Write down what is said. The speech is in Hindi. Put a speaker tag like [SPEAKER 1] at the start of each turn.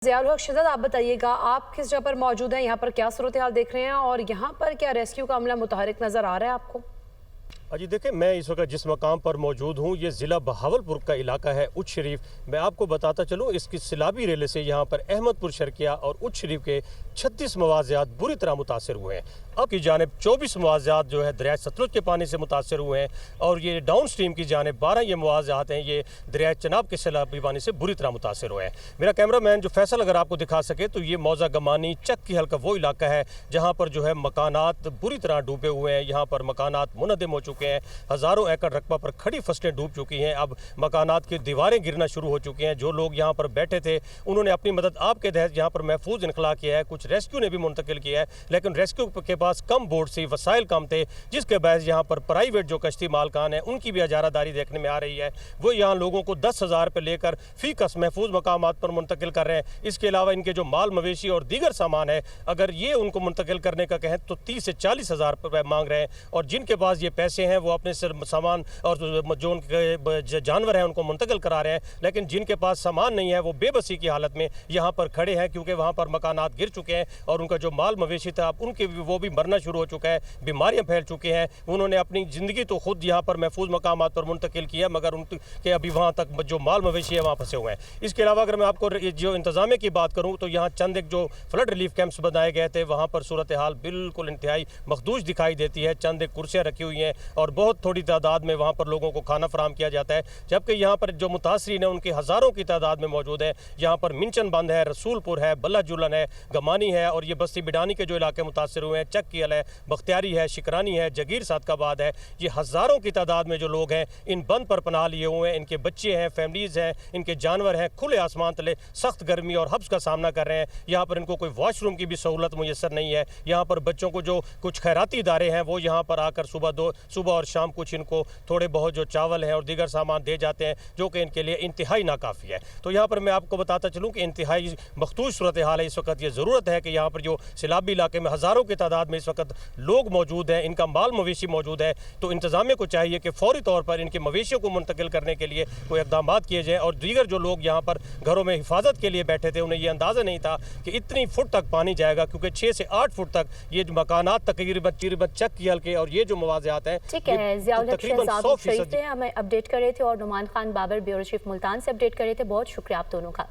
[SPEAKER 1] ज़ियाउल हक शिदत, आप बताइएगा, आप किस जगह पर मौजूद हैं, यहाँ पर क्या सूरत हाल देख रहे हैं और यहाँ पर क्या रेस्क्यू का अमला मुतहरिक नज़र आ रहा है आपको?
[SPEAKER 2] जी देखिए, मैं इस वक्त जिस मकाम पर मौजूद हूँ ये ज़िला बहावलपुर का इलाका है उच्च शरीफ। मैं आपको बताता चलूँ, इसकी सिलाबी रेले से यहाँ पर अहमदपुर शर्किया और उच्च शरीफ के 36 मवाज़ियात बुरी तरह मुतासर हुए हैं। अब की जानिब 24 मवाज़ियात जो है दरिया सतलुज के पानी से मुतासर हुए हैं और ये डाउन स्ट्रीम की जानिब 12 ये मवाज़ियात हैं, ये दरिया चनाब के सैलाबी पानी से बुरी तरह मुतासर हुए हैं। मेरा कैमरा मैन जो फैसल अगर आपको दिखा सके तो ये मौजा गमानी चक की हल्का वो इलाका है जहाँ पर जो है मकानात बुरी तरह डूबे हुए हैं। यहाँ पर मकानात मुनहदम हो चुके हैं, हज़ारों एकड़ रकबा पर खड़ी फसलें डूब चुकी हैं। अब मकानात की दीवारें गिरना शुरू हो चुकी हैं। जो लोग यहाँ पर बैठे थे उन्होंने अपनी मदद आपके तहत यहाँ पर महफूज इनखला किया है, कुछ रेस्क्यू ने भी मुंतकिल किया है, लेकिन रेस्क्यू के पास कम बोर्ड से वसाइल कम थे, जिसके बायस यहाँ पर प्राइवेट जो कश्ती मालकान है उनकी भी इजारादारी देखने में आ रही है। वो यहाँ लोगों को 10,000 रुपये लेकर फी कस महफूज मकामात पर मुंतकिल कर रहे हैं। इसके अलावा इनके जो माल मवेशी और दीगर सामान है, अगर ये उनको मुंतकिल करने का कहें तो 30 से 40,000 रुपये मांग रहे हैं और जिनके पास ये पैसे हैं वो अपने सामान और जो उनके जानवर हैं उनको मुंतकिल करा रहे हैं, लेकिन जिनके पास सामान नहीं है वो बेबसी की हालत में यहाँ पर खड़े हैं, क्योंकि वहाँ पर मकानात गिर चुके हैं और उनका जो माल मवेशी था उनके वो भी मरना शुरू हो चुका है, बीमारियाँ फैल चुकी हैं। उन्होंने अपनी ज़िंदगी तो खुद यहाँ पर महफूज मकामात पर मुंतकिल किया, मगर उनके अभी वहाँ तक जो माल मवेशी है वहाँ फंसे हुए हैं। इसके अलावा अगर मैं आपको जो इंतजामिया की बात करूँ तो यहाँ चंद एक जो फ्लड रिलीफ कैंप्स बनाए गए थे वहाँ पर सूरत हाल बिल्कुल इंतहाई मखदूश दिखाई देती है। चंद एक कुर्सियाँ रखी हुई हैं और बहुत थोड़ी तादाद में वहाँ पर लोगों को खाना फराम किया जाता है, जबकि यहाँ पर जो मुतासरीन है उनके हज़ारों की तादाद में मौजूद है। यहाँ पर मिंचन बंद है, रसूलपुर है, बल्ला जुलन है, गमानी है और ये बस्ती बिडानी के जो इलाके मुतासर हुए हैं, चक की अल है, बख्तियारी है, शिकरानी है, जगीर सादकाबाद है, ये हज़ारों की तादाद में जो लोग हैं इन बंद पर पनाह लिए हुए हैं। इनके बच्चे हैं, फैमिलीज़ हैं, इनके जानवर हैं, खुले आसमान तले सख्त गर्मी और हब्स का सामना कर रहे हैं। यहाँ पर इनको कोई वॉशरूम की भी सहूलत मुयसर नहीं है। यहाँ पर बच्चों को जो कुछ खैराती इदारे हैं वो यहाँ पर आकर सुबह और शाम कुछ इनको थोड़े बहुत जो चावल है और दीगर सामान दे जाते हैं, जो कि इनके लिए इंतहाई नाकाफ़ी है। तो यहाँ पर मैं आपको बताता चलूँ कि इंतहाई मखदूश सूरत हाल है इस वक्त। ये ज़रूरत है कि यहाँ पर जो सैलाबी इलाके में हज़ारों की तादाद में इस वक्त लोग मौजूद हैं, इनका माल मवेशी मौजूद है, तो इंतज़ामिया को चाहिए कि फौरी तौर पर इनके मवेशियों को मुंतकिल करने के लिए कोई इक़दाम किए जाएँ। और दीगर जो लोग यहाँ पर घरों में हिफाजत के लिए बैठे थे उन्हें यह अंदाज़ा नहीं था कि इतनी फुट तक पानी जाएगा, क्योंकि 6 से 8 फुट तक ये मकानात तकरीबन चक की हल्के और ये जो मवाज़ियात हैं
[SPEAKER 1] तकरीबन 100% हमें अपडेट कर रहे थे और नुमान खान बाबर ब्यूरो चीफ मुल्तान से अपडेट कर रहे थे। बहुत शुक्रिया आप दोनों का।